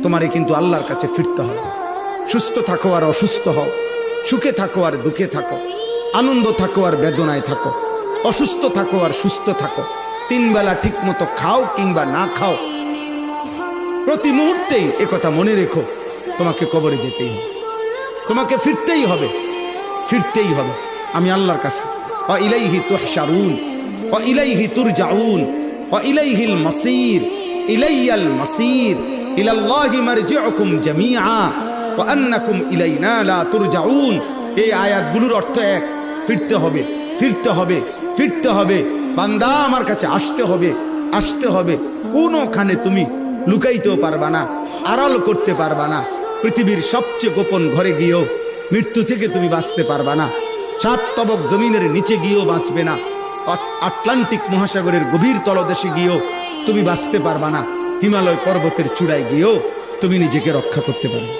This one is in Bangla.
তোমারে কিন্তু আল্লাহর কাছে ফিরতে হবে। সুস্থ থাকো আর অসুস্থ হও, সুখে থাকো আর দুঃখে থাকো, আনন্দ থাকো আর বেদনায় থাকো, অসুস্থ থাকো আর সুস্থ থাকো, 3 বেলা ঠিক মতো খাও কিংবা না খাও, প্রতি মুহূর্তেই একথা মনে রেখো, তোমাকে কবরে যেতেই হবে, তোমাকে ফিরতেই হবে, ফিরতেই হবে। আমি আল্লাহর কাছে, ওয়া ইলাইহি তুহশারুন ওয়া ইলাইহি তুরজাউন ওয়া ইলাইহিল মাসির, ইলাইয়াল মাসির, ইলাল্লাহি মারজিউকুম জামিআ ওয়া আন্নাকুম ইলাইনা লা তুরজাউন। এই আয়াতগুলোর অর্থ এক, ফিরতে হবে, ফিরতে হবে, ফিরতে হবে। বান্দা আমার কাছে আসতে হবে, আসতে হবে। কোনোখানে তুমি লুকাইতেও পারবা না, আড়াল করতে পারবা না। পৃথিবীর সবচেয়ে গোপন ঘরে গিয়েও মৃত্যু থেকে তুমি বাঁচতে পারবা না। 7 তবক জমিনের নিচে গিয়েও বাঁচবে না। আটলান্টিক মহাসাগরের গভীর তলদেশে গিয়েও তুমি বাঁচতে পারবা না। হিমালয় পর্বতের চূড়ায় গিয়েও তুমি নিজেকে রক্ষা করতে পারবে।